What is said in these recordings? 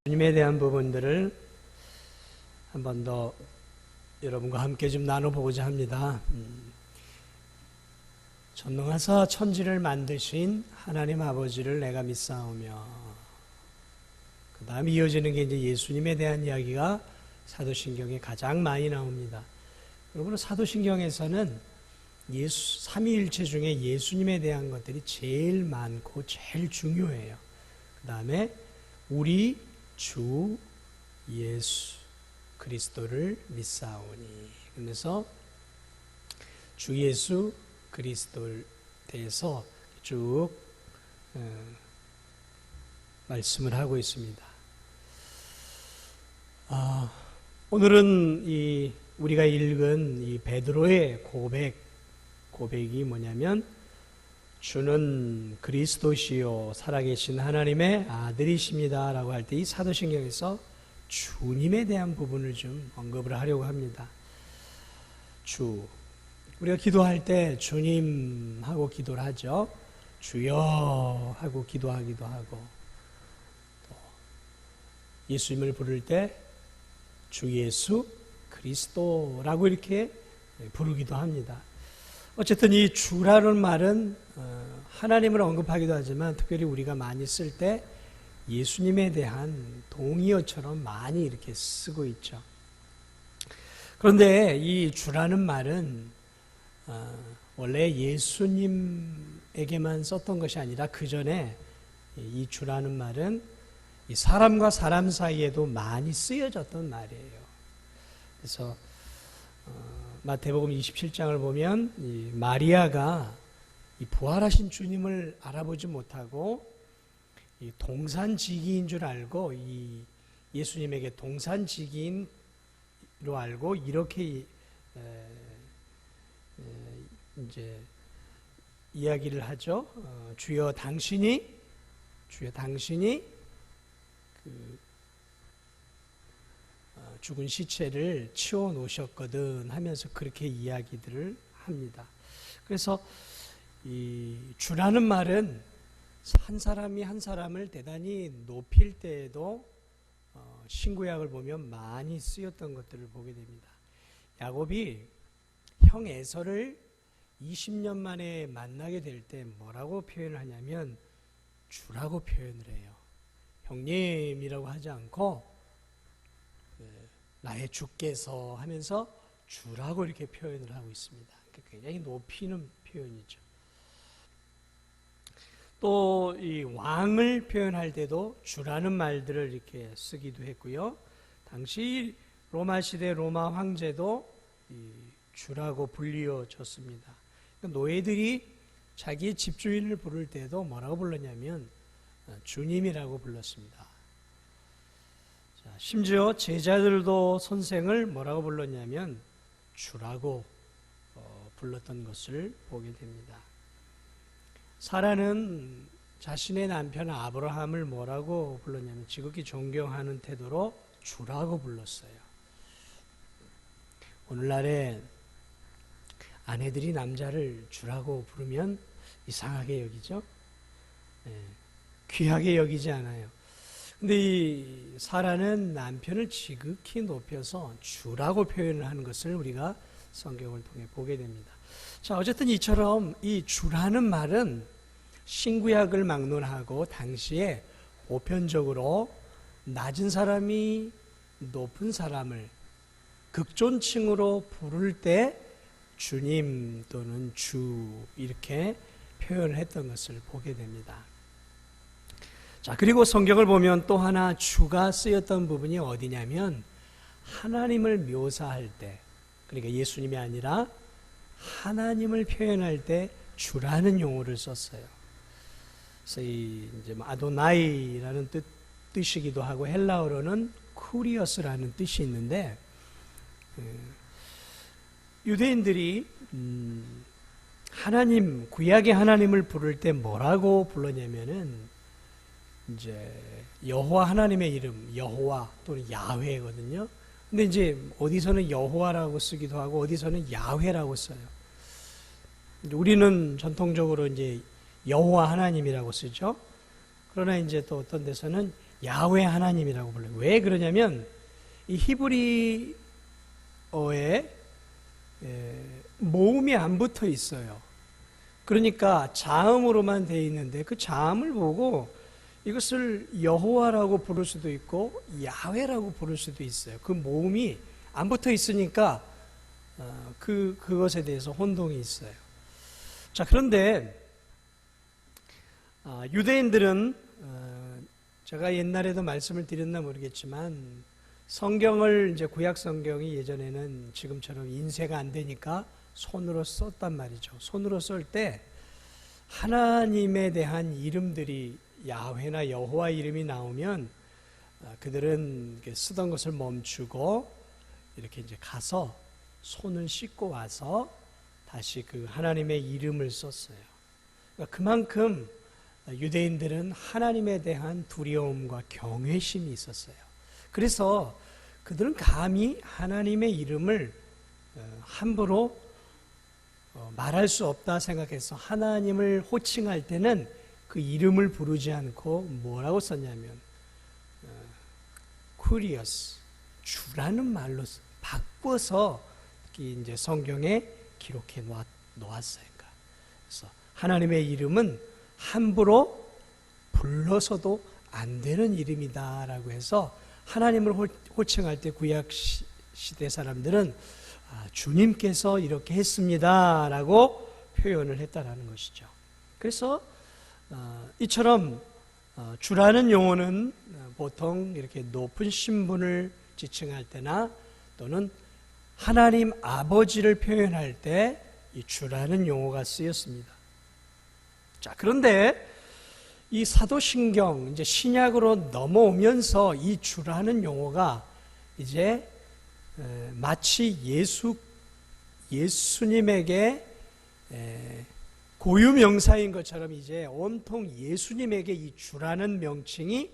주님에 대한 부분들을 한 번 더 여러분과 함께 좀 나눠보고자 합니다. 전능하사 천지를 만드신 하나님 아버지를 내가 믿사오며, 그 다음에 이어지는 게 이제 예수님에 대한 이야기가 사도신경에 가장 많이 나옵니다. 여러분, 사도신경에서는 삼위일체 중에 예수님에 대한 것들이 제일 많고 제일 중요해요. 그 다음에 우리 주 예수 그리스도를 믿사오니, 그래서 주 예수 그리스도에 대해서 쭉 말씀을 하고 있습니다. 오늘은 우리가 읽은 이 베드로의 고백이 뭐냐면, 주는 그리스도시요 살아계신 하나님의 아들이십니다 라고 할 때 이 사도신경에서 주님에 대한 부분을 좀 언급을 하려고 합니다. 우리가 기도할 때 주님 하고 기도를 하죠. 주여 하고 기도하기도 하고, 또 예수님을 부를 때 주 예수 그리스도라고 이렇게 부르기도 합니다. 어쨌든 이 주라는 말은 하나님을 언급하기도 하지만 특별히 우리가 많이 쓸 때 예수님에 대한 동의어처럼 많이 이렇게 쓰고 있죠. 그런데 이 주라는 말은 원래 예수님에게만 썼던 것이 아니라 그 전에 이 주라는 말은 이 사람과 사람 사이에도 많이 쓰여졌던 말이에요. 그래서 마태복음 27장을 보면 이 마리아가 이 부활하신 주님을 알아보지 못하고 이 동산지기인 줄 알고, 이 예수님에게 동산지기인으로 알고 이렇게 이제 이야기를 하죠. 주여 당신이 그 죽은 시체를 치워 놓으셨거든 하면서 그렇게 이야기들을 합니다. 그래서 이 주라는 말은 한 사람이 한 사람을 대단히 높일 때에도 신구약을 보면 많이 쓰였던 것들을 보게 됩니다. 야곱이 형 에서를 20년 만에 만나게 될 때 뭐라고 표현을 하냐면 주라고 표현을 해요. 형님이라고 하지 않고 나의 주께서 하면서 주라고 이렇게 표현을 하고 있습니다. 굉장히 높이는 표현이죠. 또 이 왕을 표현할 때도 주라는 말들을 이렇게 쓰기도 했고요. 당시 로마 시대 로마 황제도 이 주라고 불리워졌습니다. 노예들이 자기 집주인을 부를 때도 뭐라고 불렀냐면 주님이라고 불렀습니다. 심지어 제자들도 선생을 뭐라고 불렀냐면 주라고 불렀던 것을 보게 됩니다. 사라는 자신의 남편 아브라함을 뭐라고 불렀냐면 지극히 존경하는 태도로 주라고 불렀어요. 오늘날에 아내들이 남자를 주라고 부르면 이상하게 여기죠. 귀하게 여기지 않아요. 근데 이 사라는 남편을 지극히 높여서 주라고 표현을 하는 것을 우리가 성경을 통해 보게 됩니다. 자, 어쨌든 이처럼 이 주라는 말은 신구약을 막론하고 당시에 보편적으로 낮은 사람이 높은 사람을 극존칭으로 부를 때 주님 또는 주 이렇게 표현을 했던 것을 보게 됩니다. 자, 그리고 성경을 보면 또 하나 주가 쓰였던 부분이 어디냐면 하나님을 묘사할 때, 그러니까 예수님이 아니라 하나님을 표현할 때 주라는 용어를 썼어요. 그래서 이제 아도나이라는 뜻이기도 하고 헬라어로는 쿠리어스라는 뜻이 있는데, 유대인들이 하나님, 구약의 하나님을 부를 때 뭐라고 불렀냐면은 이제 여호와 하나님의 이름, 여호와 또는 야훼거든요. 근데 이제 어디서는 여호와라고 쓰기도 하고 어디서는 야훼라고 써요. 우리는 전통적으로 이제 여호와 하나님이라고 쓰죠. 그러나 이제 또 어떤 데서는 야훼 하나님이라고 불러요. 왜 그러냐면 이 히브리어에 모음이 안 붙어 있어요. 그러니까 자음으로만 되어 있는데 그 자음을 보고 이것을 여호와라고 부를 수도 있고 야훼라고 부를 수도 있어요. 그 모음이 안 붙어 있으니까 그것에 대해서 혼동이 있어요. 자, 그런데 유대인들은 제가 옛날에도 말씀을 드렸나 모르겠지만 성경을 이제 구약 성경이 예전에는 지금처럼 인쇄가 안 되니까 손으로 썼단 말이죠. 손으로 쓸 때 하나님에 대한 이름들이 야훼나 여호와 이름이 나오면 그들은 쓰던 것을 멈추고 이렇게 이제 가서 손을 씻고 와서 다시 그 하나님의 이름을 썼어요. 그러니까 그만큼 유대인들은 하나님에 대한 두려움과 경외심이 있었어요. 그래서 그들은 감히 하나님의 이름을 함부로 말할 수 없다 생각해서 하나님을 호칭할 때는 그 이름을 부르지 않고 뭐라고 썼냐면 쿠리어스, 주라는 말로 바꿔서 이제 성경에 기록해 놓았어요. 그래서 하나님의 이름은 함부로 불러서도 안 되는 이름이다라고 해서 하나님을 호칭할 때 구약 시대 사람들은 주님께서 이렇게 했습니다라고 표현을 했다라는 것이죠. 그래서 이처럼 주라는 용어는 보통 이렇게 높은 신분을 지칭할 때나 또는 하나님 아버지를 표현할 때 이 주라는 용어가 쓰였습니다. 자, 그런데 이 사도신경 이제 신약으로 넘어오면서 이 주라는 용어가 이제 마치 예수님에게 고유 명사인 것처럼 이제 온통 예수님에게 이 주라는 명칭이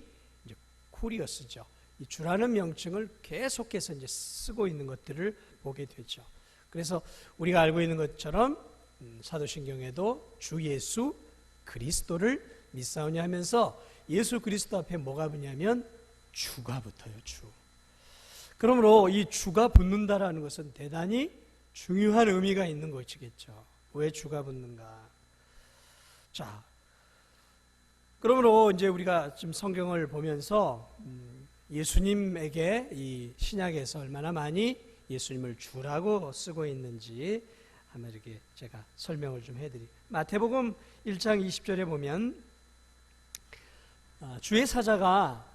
이제 쿠리어스죠. 이 주라는 명칭을 계속해서 이제 쓰고 있는 것들을 보게 되죠. 그래서 우리가 알고 있는 것처럼 사도신경에도 주 예수 그리스도를 믿사오니 하면서 예수 그리스도 앞에 뭐가 붙냐면 주가 붙어요. 주. 그러므로 이 주가 붙는다라는 것은 대단히 중요한 의미가 있는 것이겠죠. 왜 주가 붙는가? 자, 그러므로 이제 우리가 지금 성경을 보면서 예수님에게 이 신약에서 얼마나 많이 예수님을 주라고 쓰고 있는지 한번 이렇게 제가 설명을 좀 해드릴게요. 마태복음 1장 20절에 보면 주의 사자가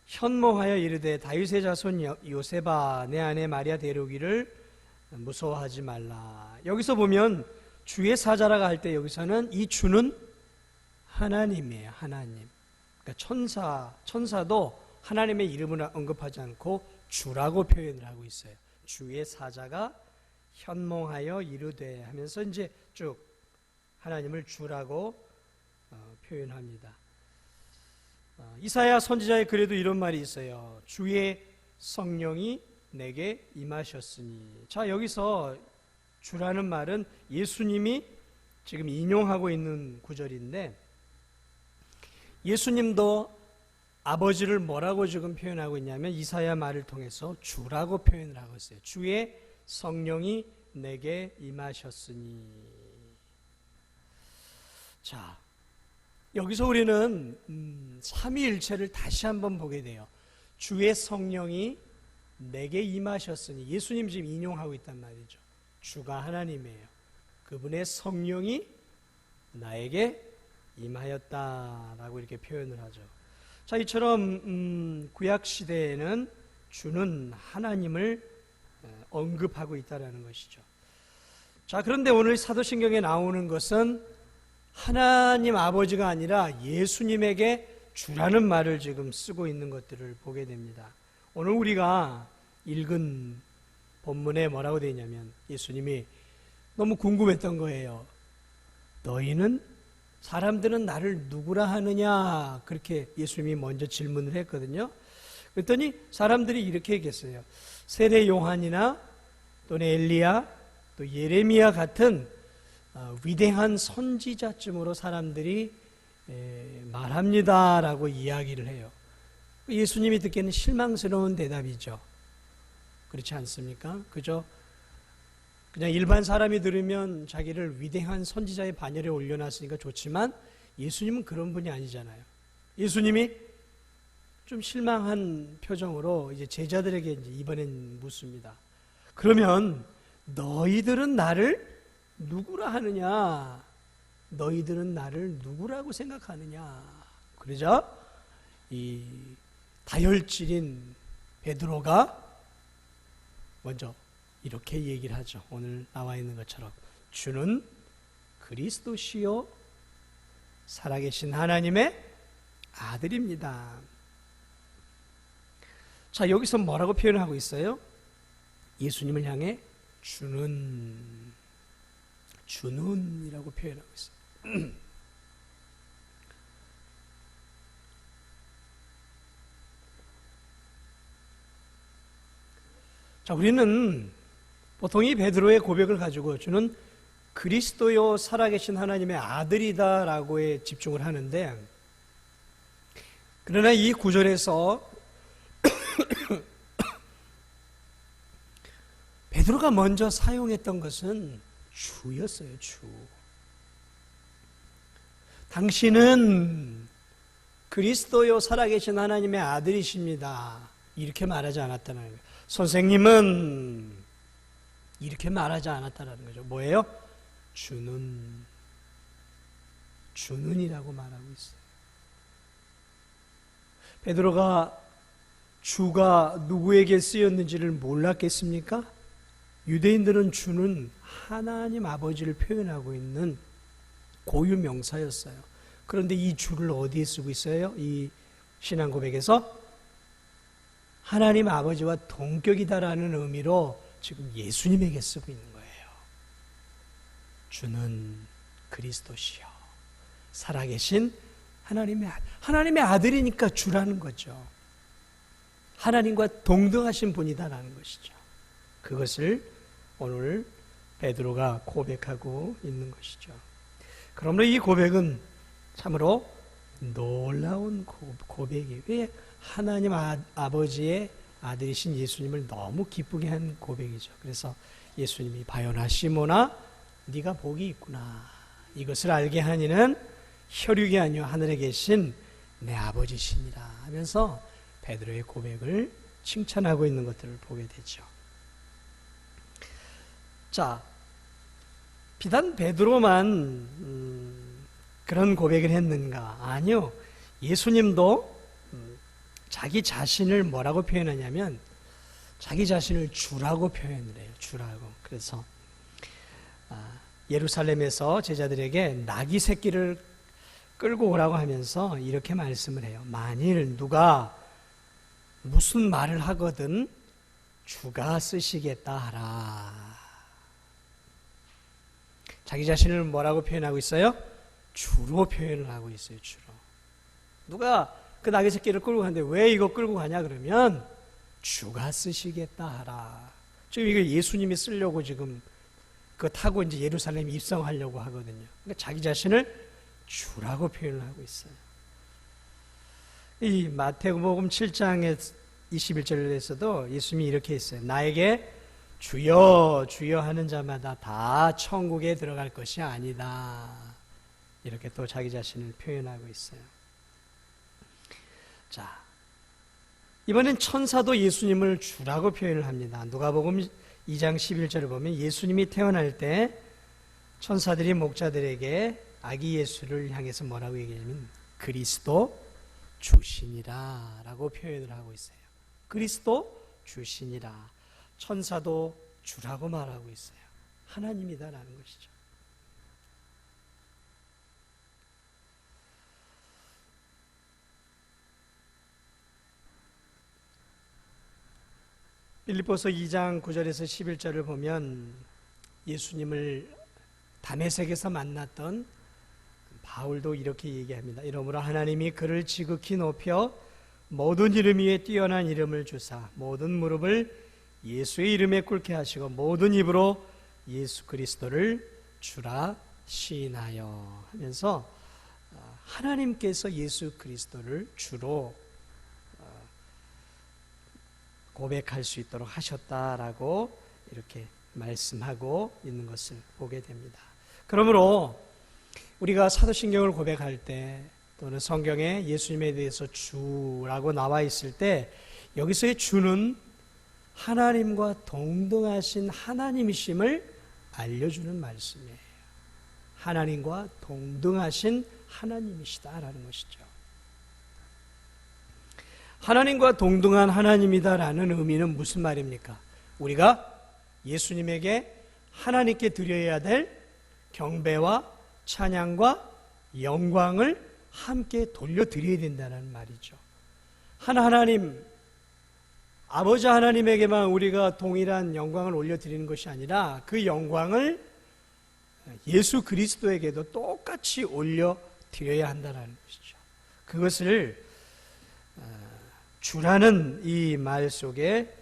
현몽하여 이르되 다윗의 자손 요셉아 내 아내 마리아 데려오기를 무서워하지 말라. 여기서 보면 주의 사자라고 할 때 여기서는 이 주는 하나님이에요. 하나님. 그러니까 천사도 하나님의 이름을 언급하지 않고 주라고 표현을 하고 있어요. 주의 사자가 현몽하여 이르되 하면서 이제 쭉 하나님을 주라고 표현합니다. 이사야 선지자의 글에도 이런 말이 있어요. 주의 성령이 내게 임하셨으니. 자, 여기서 주라는 말은 예수님이 지금 인용하고 있는 구절인데 예수님도 아버지를 뭐라고 지금 표현하고 있냐면 이사야 말을 통해서 주라고 표현을 하고 있어요. 주의 성령이 내게 임하셨으니. 자, 여기서 우리는 삼위일체를 다시 한번 보게 돼요. 주의 성령이 내게 임하셨으니. 예수님 지금 인용하고 있단 말이죠. 주가 하나님이에요. 그분의 성령이 나에게 임하였다라고 이렇게 표현을 하죠. 자, 이처럼 구약 시대에는 주는 하나님을 언급하고 있다라는 것이죠. 자, 그런데 오늘 사도신경에 나오는 것은 하나님 아버지가 아니라 예수님에게 주라는 말을 지금 쓰고 있는 것들을 보게 됩니다. 오늘 우리가 읽은 본문에 뭐라고 되어 있냐면 예수님이 너무 궁금했던 거예요. 사람들은 나를 누구라 하느냐? 그렇게 예수님이 먼저 질문을 했거든요. 그랬더니 사람들이 이렇게 얘기했어요. 세례 요한이나 또는 엘리야 또 예레미야 같은 위대한 선지자쯤으로 사람들이 말합니다라고 이야기를 해요. 예수님이 듣기에는 실망스러운 대답이죠. 그렇지 않습니까? 그냥 일반 사람이 들으면 자기를 위대한 선지자의 반열에 올려놨으니까 좋지만 예수님은 그런 분이 아니잖아요. 예수님이 좀 실망한 표정으로 이제 제자들에게 이제 이번엔 묻습니다. 그러면 너희들은 나를 누구라 하느냐? 너희들은 나를 누구라고 생각하느냐? 그러자 이 다혈질인 베드로가 먼저 이렇게 얘기를 하죠. 오늘 나와 있는 것처럼 주는 그리스도시요 살아계신 하나님의 아들입니다. 자, 여기서 뭐라고 표현하고 있어요? 예수님을 향해 주는이라고 표현하고 있어요. 자, 우리는 보통 이 베드로의 고백을 가지고 주는 그리스도요 살아계신 하나님의 아들이다라고에 집중을 하는데, 그러나 이 구절에서 베드로가 먼저 사용했던 것은 주였어요. 주. 당신은 그리스도요 살아계신 하나님의 아들이십니다. 이렇게 말하지 않았다는 거예요. 선생님은 이렇게 말하지 않았다는 거죠. 뭐예요? 주는이라고 말하고 있어요. 베드로가 주가 누구에게 쓰였는지를 몰랐겠습니까? 유대인들은 주는 하나님 아버지를 표현하고 있는 고유 명사였어요. 그런데 이 주를 어디에 쓰고 있어요? 이 신앙 고백에서 하나님 아버지와 동격이다라는 의미로 지금 예수님에게 쓰고 있는 거예요. 주는 그리스도시요 살아계신 하나님의 아들이니까 주라는 거죠. 하나님과 동등하신 분이다라는 것이죠. 그것을 오늘 베드로가 고백하고 있는 것이죠. 그러므로 이 고백은 참으로 놀라운 고백이에요. 왜? 하나님 아버지의 아들이신 예수님을 너무 기쁘게 한 고백이죠. 그래서 예수님이 바요나 시모나 네가 복이 있구나. 이것을 알게 하니는 혈육이 아니요 하늘에 계신 내 아버지시니라 하면서 베드로의 고백을 칭찬하고 있는 것들을 보게 되죠. 자, 비단 베드로만 그런 고백을 했는가? 아니요. 예수님도 자기 자신을 뭐라고 표현하냐면 자기 자신을 주라고 표현을 해요. 주라고. 그래서 예루살렘에서 제자들에게 나귀 새끼를 끌고 오라고 하면서 이렇게 말씀을 해요. 만일 누가 무슨 말을 하거든 주가 쓰시겠다 하라. 자기 자신을 뭐라고 표현하고 있어요? 주로 표현을 하고 있어요. 주로. 누가 그 나귀 새끼를 끌고 가는데 왜 이거 끌고 가냐 그러면 주가 쓰시겠다 하라. 지금 이거 예수님이 쓰려고 지금 그거 타고 이제 예루살렘 입성하려고 하거든요. 그러니까 자기 자신을 주라고 표현을 하고 있어요. 이 마태복음 7장의 21절에서도 예수님이 이렇게 했어요. 나에게 주여 주여 하는 자마다 다 천국에 들어갈 것이 아니다. 이렇게 또 자기 자신을 표현하고 있어요. 자, 이번엔 천사도 예수님을 주라고 표현을 합니다. 누가복음 2장 11절을 보면 예수님이 태어날 때 천사들이 목자들에게 아기 예수를 향해서 뭐라고 얘기하냐면 그리스도 주시니라 라고 표현을 하고 있어요. 그리스도 주시니라. 천사도 주라고 말하고 있어요. 하나님이다라는 것이죠. 빌립보서 2장 9절에서 11절을 보면 예수님을 다메섹에서 만났던 바울도 이렇게 얘기합니다. 이러므로 하나님이 그를 지극히 높여 모든 이름 위에 뛰어난 이름을 주사 모든 무릎을 예수의 이름에 꿇게 하시고 모든 입으로 예수 그리스도를 주라 시인하여 하면서 하나님께서 예수 그리스도를 주로 고백할 수 있도록 하셨다라고 이렇게 말씀하고 있는 것을 보게 됩니다. 그러므로 우리가 사도신경을 고백할 때 또는 성경에 예수님에 대해서 주라고 나와 있을 때 여기서의 주는 하나님과 동등하신 하나님이심을 알려주는 말씀이에요. 하나님과 동등하신 하나님이시다라는 것이죠. 하나님과 동등한 하나님이다라는 의미는 무슨 말입니까? 우리가 예수님에게 하나님께 드려야 될 경배와 찬양과 영광을 함께 돌려드려야 된다는 말이죠. 하나님, 아버지 하나님에게만 우리가 동일한 영광을 올려드리는 것이 아니라 그 영광을 예수 그리스도에게도 똑같이 올려드려야 한다는 것이죠. 그것을 주라는 이 말 속에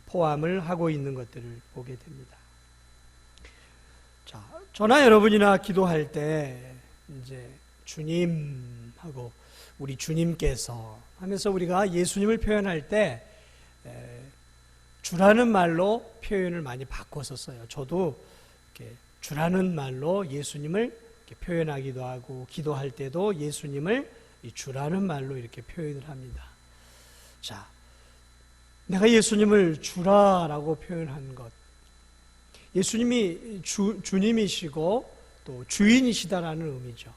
포함을 하고 있는 것들을 보게 됩니다. 자, 저나 여러분이나 기도할 때 이제 주님하고 우리 주님께서 하면서 우리가 예수님을 표현할 때 주라는 말로 표현을 많이 바꿔서 써요. 저도 이렇게 주라는 말로 예수님을 이렇게 표현하기도 하고 기도할 때도 예수님을 이 주라는 말로 이렇게 표현을 합니다. 자, 내가 예수님을 주라라고 표현한 것, 예수님이 주님이시고 또 주인이시다라는 의미죠.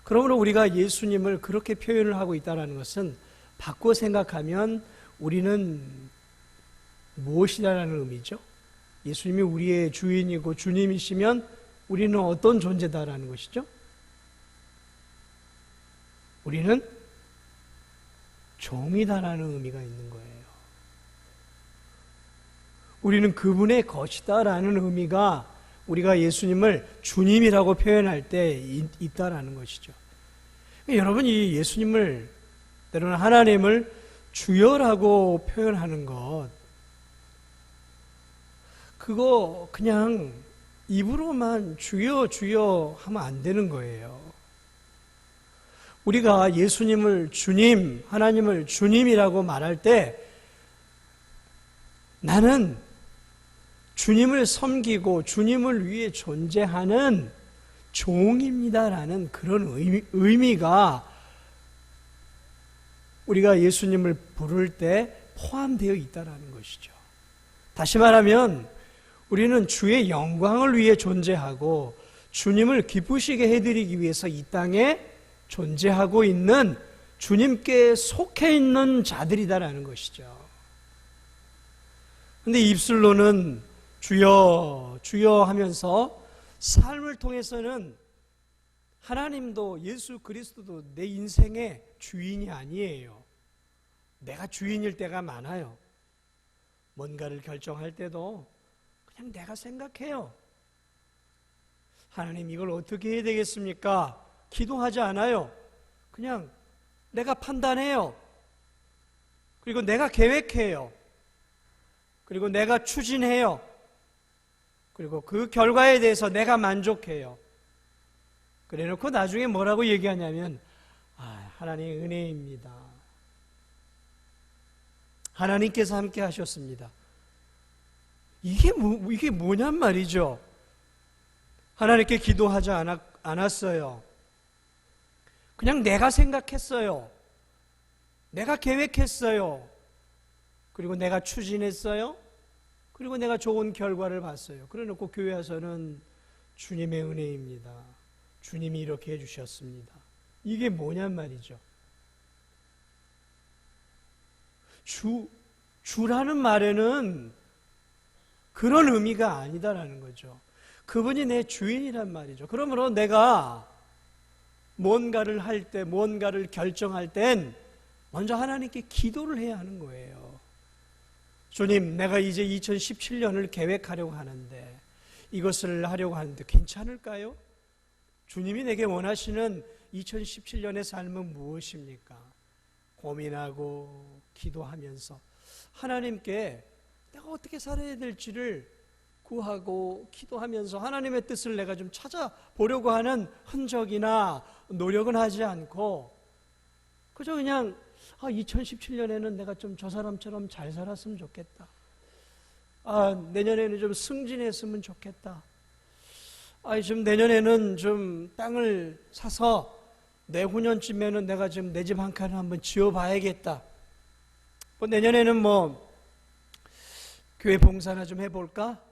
그러므로 우리가 예수님을 그렇게 표현을 하고 있다는 것은 바꿔 생각하면 우리는 무엇이다라는 의미죠? 예수님이 우리의 주인이고 주님이시면 우리는 어떤 존재다라는 것이죠? 우리는 종이다라는 의미가 있는 거예요. 우리는 그분의 것이다라는 의미가 우리가 예수님을 주님이라고 표현할 때 있다라는 것이죠. 여러분, 이 예수님을 때로는 하나님을 주여라고 표현하는 것, 그거 그냥 입으로만 주여 주여 하면 안 되는 거예요. 우리가 예수님을 주님, 하나님을 주님이라고 말할 때 나는 주님을 섬기고 주님을 위해 존재하는 종입니다라는 그런 의미가 우리가 예수님을 부를 때 포함되어 있다는 것이죠. 다시 말하면 우리는 주의 영광을 위해 존재하고 주님을 기쁘시게 해드리기 위해서 이 땅에 존재하고 있는 주님께 속해 있는 자들이다라는 것이죠. 그런데 입술로는 주여 주여 하면서 삶을 통해서는 하나님도 예수 그리스도도 내 인생의 주인이 아니에요. 내가 주인일 때가 많아요. 뭔가를 결정할 때도 그냥 내가 생각해요. 하나님, 이걸 어떻게 해야 되겠습니까? 기도하지 않아요. 그냥 내가 판단해요. 그리고 내가 계획해요. 그리고 내가 추진해요. 그리고 그 결과에 대해서 내가 만족해요. 그래놓고 나중에 뭐라고 얘기하냐면 하나님의 은혜입니다. 하나님께서 함께 하셨습니다. 이게 뭐냔 말이죠. 하나님께 기도하지 않았어요. 그냥 내가 생각했어요. 내가 계획했어요. 그리고 내가 추진했어요. 그리고 내가 좋은 결과를 봤어요. 그래놓고 교회 와서는 주님의 은혜입니다. 주님이 이렇게 해주셨습니다. 이게 뭐냔 말이죠. 주라는 말에는 그런 의미가 아니다라는 거죠. 그분이 내 주인이란 말이죠. 그러므로 내가 뭔가를 할 때, 뭔가를 결정할 땐 먼저 하나님께 기도를 해야 하는 거예요. 주님, 내가 이제 2017년을 계획하려고 하는데 이것을 하려고 하는데 괜찮을까요? 주님이 내게 원하시는 2017년의 삶은 무엇입니까? 고민하고 기도하면서 하나님께 내가 어떻게 살아야 될지를 구하고 기도하면서 하나님의 뜻을 내가 좀 찾아보려고 하는 흔적이나 노력은 하지 않고 그저 그냥 2017년에는 내가 좀 저 사람처럼 잘 살았으면 좋겠다. 내년에는 좀 승진했으면 좋겠다. 좀 내년에는 좀 땅을 사서 내후년쯤에는 내가 지금 내 집 한 칸을 한번 지어봐야겠다. 내년에는 교회 봉사나 좀 해볼까?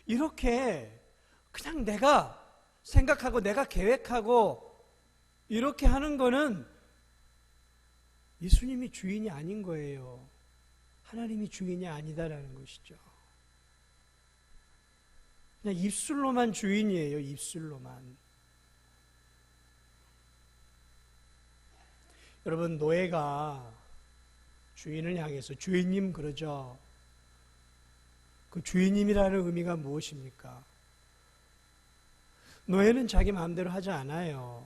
이렇게 그냥 내가 생각하고 내가 계획하고 이렇게 하는 거는 예수님이 주인이 아닌 거예요. 하나님이 주인이 아니다라는 것이죠. 그냥 입술로만 주인이에요. 입술로만. 여러분, 노예가 주인을 향해서 주인님 그러죠. 그 주인님이라는 의미가 무엇입니까? 노예는 자기 마음대로 하지 않아요.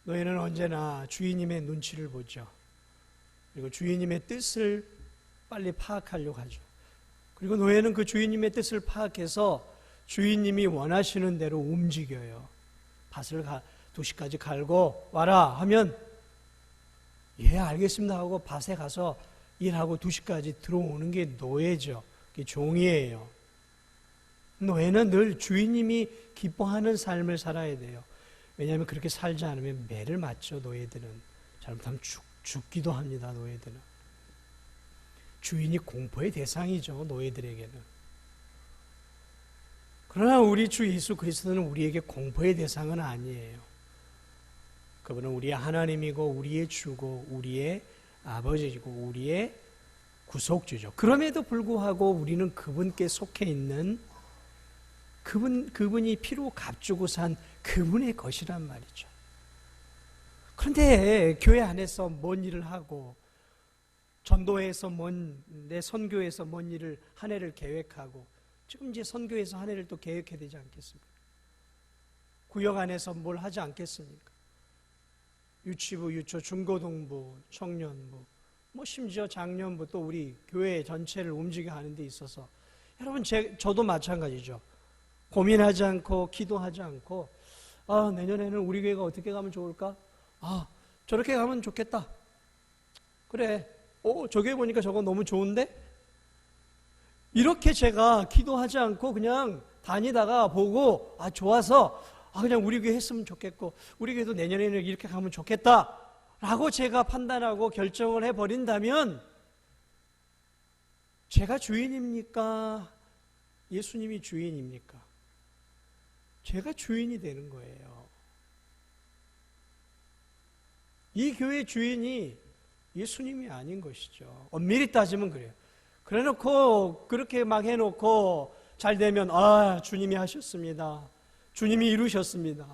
노예는 언제나 주인님의 눈치를 보죠. 그리고 주인님의 뜻을 빨리 파악하려고 하죠. 그리고 노예는 그 주인님의 뜻을 파악해서 주인님이 원하시는 대로 움직여요. 밭을 2시까지 갈고 와라 하면 예 알겠습니다 하고 밭에 가서 일하고 2시까지 들어오는 게 노예죠. 그게 종이에요. 노예는 늘 주인님이 기뻐하는 삶을 살아야 돼요. 왜냐하면 그렇게 살지 않으면 매를 맞죠. 노예들은 잘못하면 죽기도 합니다. 노예들은 주인이 공포의 대상이죠. 노예들에게는. 그러나 우리 주 예수 그리스도는 우리에게 공포의 대상은 아니에요. 그분은 우리의 하나님이고 우리의 주고 우리의 아버지이고 우리의 구속주죠. 그럼에도 불구하고 우리는 그분께 속해 있는 그분이 피로 값주고 산 그분의 것이란 말이죠. 그런데 교회 안에서 뭔 일을 하고 전도에서 내 선교에서 뭔 일을 한 해를 계획하고 지금 이제 선교에서 한 해를 또 계획해야 되지 않겠습니까? 구역 안에서 뭘 하지 않겠습니까? 유치부, 유초, 중고등부, 청년부, 심지어 작년부 또 우리 교회 전체를 움직여 하는 데 있어서 여러분 저도 마찬가지죠. 고민하지 않고 기도하지 않고 내년에는 우리 교회가 어떻게 가면 좋을까? 저렇게 가면 좋겠다. 그래. 저 교회 보니까 저거 너무 좋은데? 이렇게 제가 기도하지 않고 그냥 다니다가 보고 좋아서 그냥 우리 교회 했으면 좋겠고 우리 교회도 내년에는 이렇게 가면 좋겠다 라고 제가 판단하고 결정을 해버린다면 제가 주인입니까? 예수님이 주인입니까? 제가 주인이 되는 거예요. 이 교회 주인이 예수님이 아닌 것이죠. 엄밀히 따지면 그래요. 그래놓고 그렇게 막 해놓고 잘 되면 주님이 하셨습니다. 주님이 이루셨습니다.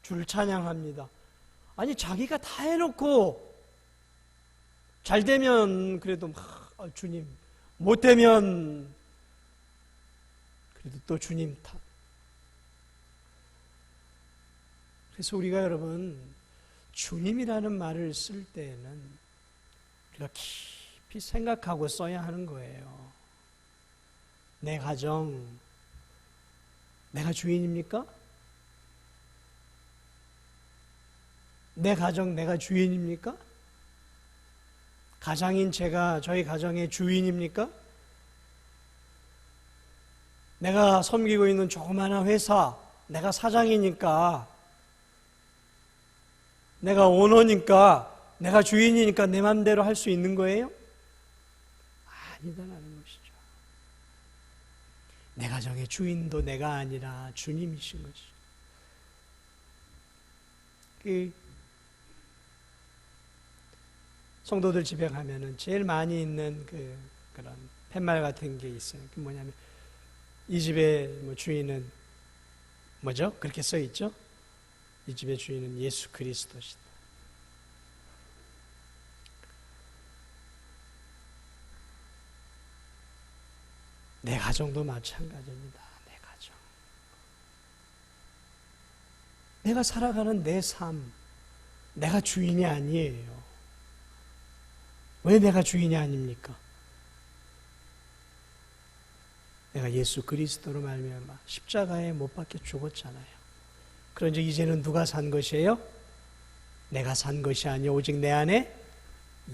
주를 찬양합니다. 아니 자기가 다 해놓고 잘 되면 그래도 주님, 못 되면 그래도 또 주님 탓. 그래서 우리가 여러분 주님이라는 말을 쓸 때에는 우리가 깊이 생각하고 써야 하는 거예요. 내 가정, 내가 주인입니까? 내 가정, 내가 주인입니까? 가장인 제가 저희 가정의 주인입니까? 내가 섬기고 있는 조그마한 회사, 내가 사장이니까, 내가 오너니까, 내가 주인이니까 내 맘대로 할 수 있는 거예요? 아니다라는 것이죠. 내 가정의 주인도 내가 아니라 주님이신 것이죠. 성도들 집에 가면은 제일 많이 있는 그런 팻말 같은 게 있어요. 그게 뭐냐면 이 집의 주인은 뭐죠? 그렇게 써 있죠? 이 집의 주인은 예수 그리스도시다. 내 가정도 마찬가지입니다. 내 가정. 내가 살아가는 내 삶, 내가 주인이 아니에요. 왜 내가 주인이 아닙니까? 내가 예수 그리스도로 말미암아 십자가에 못 박혀 죽었잖아요. 그런즉 이제는 누가 산 것이에요? 내가 산 것이 아니요 오직 내 안에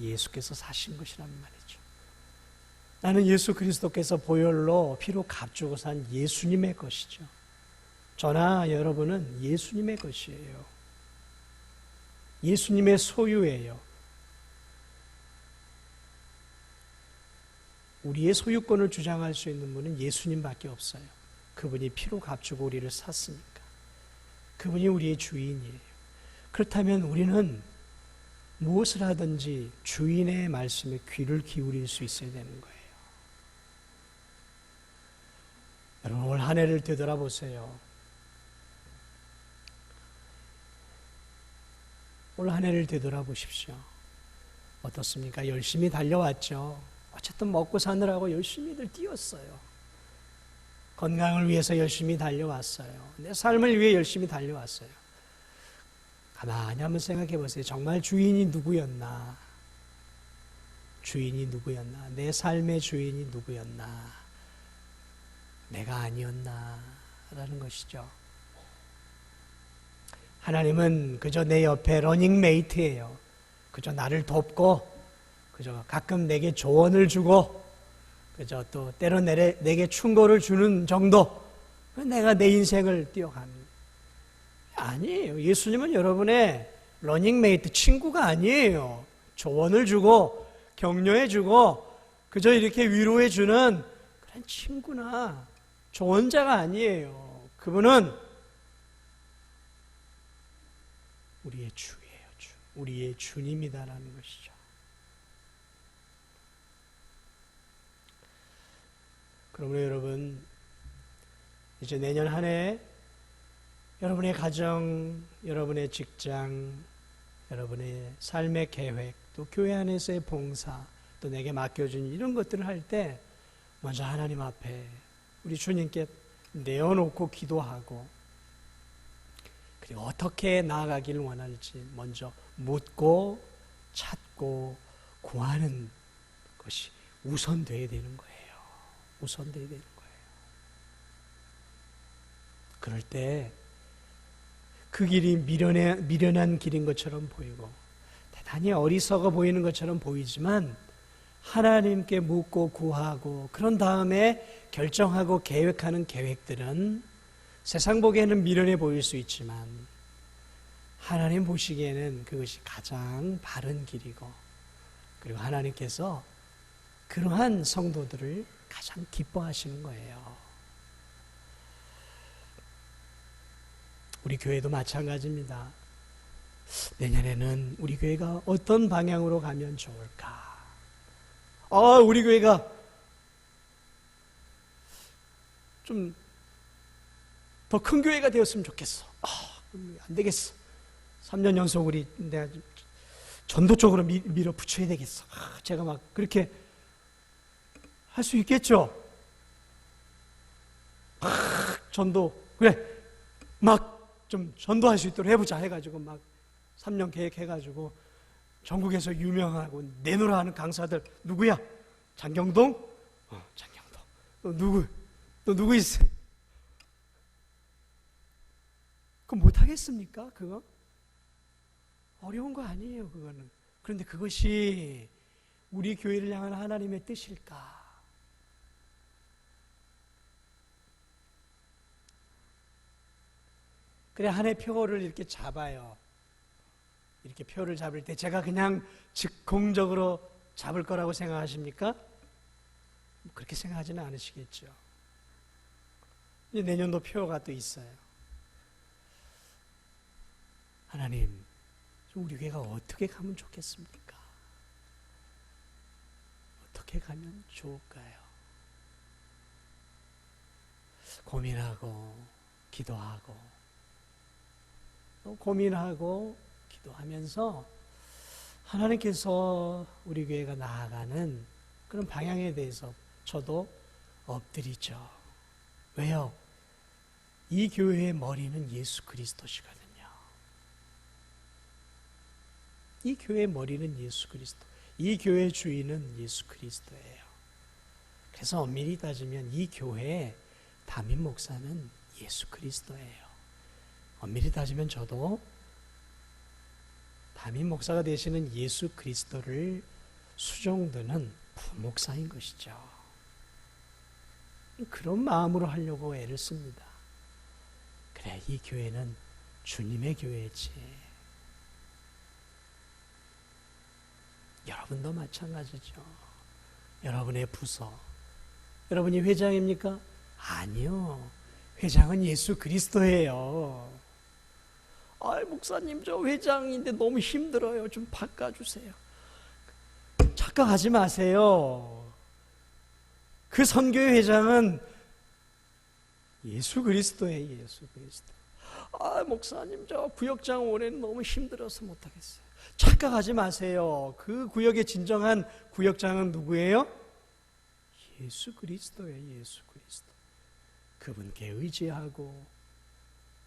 예수께서 사신 것이란 말이죠. 나는 예수 그리스도께서 보혈로 피로 값주고 산 예수님의 것이죠. 저나 여러분은 예수님의 것이에요. 예수님의 소유예요. 우리의 소유권을 주장할 수 있는 분은 예수님밖에 없어요. 그분이 피로 값주고 우리를 샀으니까. 그분이 우리의 주인이에요. 그렇다면 우리는 무엇을 하든지 주인의 말씀에 귀를 기울일 수 있어야 되는 거예요. 여러분, 올 한 해를 되돌아보세요. 올 한 해를 되돌아보십시오. 어떻습니까? 열심히 달려왔죠. 어쨌든 먹고 사느라고 열심히들 뛰었어요. 건강을 위해서 열심히 달려왔어요. 내 삶을 위해 열심히 달려왔어요. 가만히 한번 생각해 보세요. 정말 주인이 누구였나? 주인이 누구였나? 내 삶의 주인이 누구였나? 내가 아니었나? 라는 것이죠. 하나님은 그저 내 옆에 러닝메이트예요. 그저 나를 돕고 그저 가끔 내게 조언을 주고 그저 또 때로 내게 충고를 주는 정도, 내가 내 인생을 뛰어가는. 아니에요. 예수님은 여러분의 러닝메이트, 친구가 아니에요. 조언을 주고 격려해 주고 그저 이렇게 위로해 주는 그런 친구나 조언자가 아니에요. 그분은 우리의 주예요. 주. 우리의 주님이다라는 것이죠. 그러므로 여러분, 이제 내년 한 해 여러분의 가정, 여러분의 직장, 여러분의 삶의 계획, 또 교회 안에서의 봉사, 또 내게 맡겨준 이런 것들을 할 때 먼저 하나님 앞에 우리 주님께 내어놓고 기도하고, 그리고 어떻게 나아가기를 원할지 먼저 묻고 찾고 구하는 것이 우선되어야 되는 거예요. 우선되어야 되는 거예요. 그럴 때 그 길이 미련한 길인 것처럼 보이고 대단히 어리석어 보이는 것처럼 보이지만 하나님께 묻고 구하고 그런 다음에 결정하고 계획하는 계획들은 세상 보기에는 미련해 보일 수 있지만 하나님 보시기에는 그것이 가장 바른 길이고, 그리고 하나님께서 그러한 성도들을 가장 기뻐하시는 거예요. 우리 교회도 마찬가지입니다. 내년에는 우리 교회가 어떤 방향으로 가면 좋을까? 우리 교회가 좀 더 큰 교회가 되었으면 좋겠어. 안 되겠어. 3년 연속 내가 전도 쪽으로 밀어붙여야 되겠어. 제가 막 그렇게 할 수 있겠죠? 전도, 그래, 막 좀 전도할 수 있도록 해보자 해가지고 막 3년 계획해가지고 전국에서 유명하고 내노라 하는 강사들 누구야? 장경동? 장경동. 또 누구 있어? 그거 못하겠습니까? 그거? 어려운 거 아니에요, 그거는. 그런데 그것이 우리 교회를 향한 하나님의 뜻일까? 그래, 한 해 표를 이렇게 잡아요. 이렇게 표를 잡을 때 제가 그냥 즉공적으로 잡을 거라고 생각하십니까? 그렇게 생각하지는 않으시겠죠. 이제 내년도 표가 또 있어요. 하나님, 우리 교회가 어떻게 가면 좋겠습니까? 어떻게 가면 좋을까요? 고민하고 기도하고 또 고민하고 기도하면서 하나님께서 우리 교회가 나아가는 그런 방향에 대해서 저도 엎드리죠. 왜요? 이 교회의 머리는 예수 그리스도시거든요. 이 교회의 머리는 예수 그리스도, 이 교회의 주인은 예수 그리스도예요. 그래서 엄밀히 따지면 이 교회의 담임 목사는 예수 그리스도예요. 엄밀히 따지면 저도 담임 목사가 되시는 예수 그리스도를 수종드는 부목사인 것이죠. 그런 마음으로 하려고 애를 씁니다. 그래, 이 교회는 주님의 교회지. 여러분도 마찬가지죠. 여러분의 부서, 여러분이 회장입니까? 아니요. 회장은 예수 그리스도예요. 목사님, 저 회장인데 너무 힘들어요. 좀 바꿔주세요. 착각하지 마세요. 그 선교회 회장은 예수 그리스도예요. 예수 그리스도. 목사님, 저 구역장 올해는 너무 힘들어서 못하겠어요. 착각하지 마세요. 그 구역의 진정한 구역장은 누구예요? 예수 그리스도예요. 예수 그리스도. 그분께 의지하고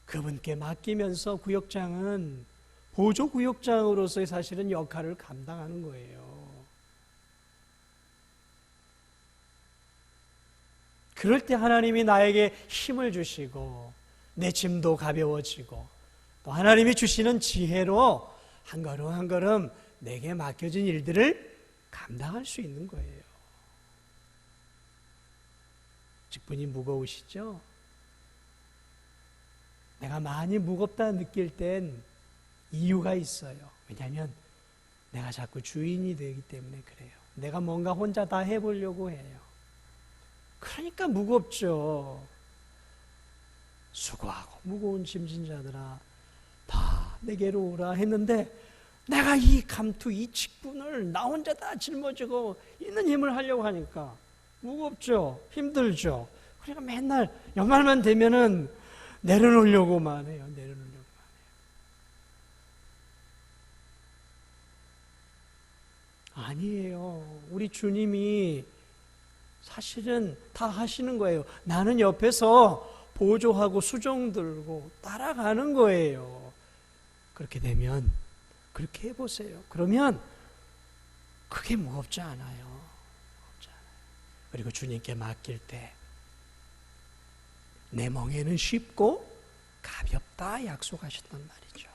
그분께 맡기면서 구역장은 보조 구역장으로서의 사실은 역할을 감당하는 거예요. 그럴 때 하나님이 나에게 힘을 주시고 내 짐도 가벼워지고 또 하나님이 주시는 지혜로 한 걸음 한 걸음 내게 맡겨진 일들을 감당할 수 있는 거예요. 직분이 무거우시죠? 내가 많이 무겁다 느낄 땐 이유가 있어요. 왜냐하면 내가 자꾸 주인이 되기 때문에 그래요. 내가 뭔가 혼자 다 해보려고 해요. 그러니까 무겁죠. 수고하고 무거운 짐진 자들아 다 내게로 오라 했는데 내가 이 감투, 이 직분을 나 혼자 다 짊어지고 있는 힘을 하려고 하니까 무겁죠. 힘들죠. 그러니까 맨날 연말만 되면은 내려놓으려고만 해요. 내려놓으려고만 해요. 아니에요. 우리 주님이 사실은 다 하시는 거예요. 나는 옆에서 보조하고 수종 들고 따라가는 거예요. 그렇게 되면 그렇게 해보세요. 그러면 그게 무겁지 않아요. 무겁지 않아요. 그리고 주님께 맡길 때 내 멍에는 쉽고 가볍다 약속하셨단 말이죠.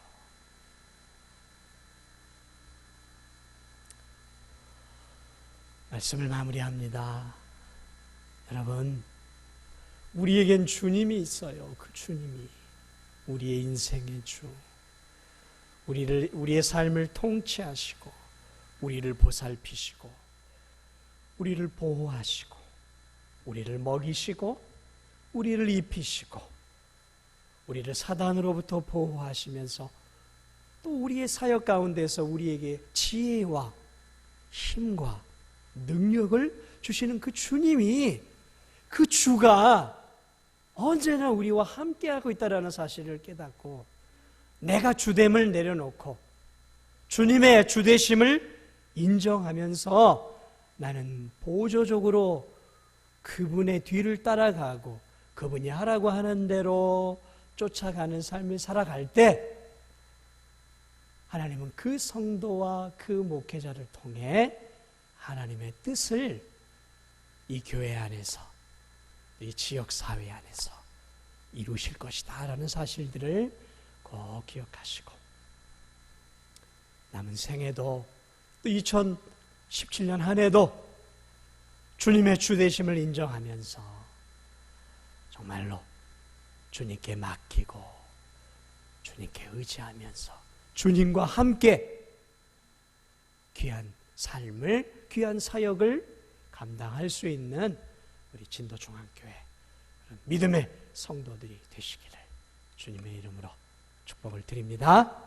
말씀을 마무리합니다. 여러분, 우리에겐 주님이 있어요. 그 주님이 우리의 인생의 주, 우리의 삶을 통치하시고 우리를 보살피시고 우리를 보호하시고 우리를 먹이시고 우리를 입히시고 우리를 사단으로부터 보호하시면서 또 우리의 사역 가운데서 우리에게 지혜와 힘과 능력을 주시는 그 주님이, 그 주가 언제나 우리와 함께하고 있다는 사실을 깨닫고 내가 주됨을 내려놓고 주님의 주되심을 인정하면서 나는 보조적으로 그분의 뒤를 따라가고 그분이 하라고 하는 대로 쫓아가는 삶을 살아갈 때 하나님은 그 성도와 그 목회자를 통해 하나님의 뜻을 이 교회 안에서, 이 지역사회 안에서 이루실 것이다 라는 사실들을 꼭 기억하시고 남은 생에도 또 2017년 한 해도 주님의 주되심을 인정하면서 정말로 주님께 맡기고 주님께 의지하면서 주님과 함께 귀한 삶을, 귀한 사역을 감당할 수 있는 우리 진도중앙교회 믿음의 성도들이 되시기를 주님의 이름으로 축복을 드립니다.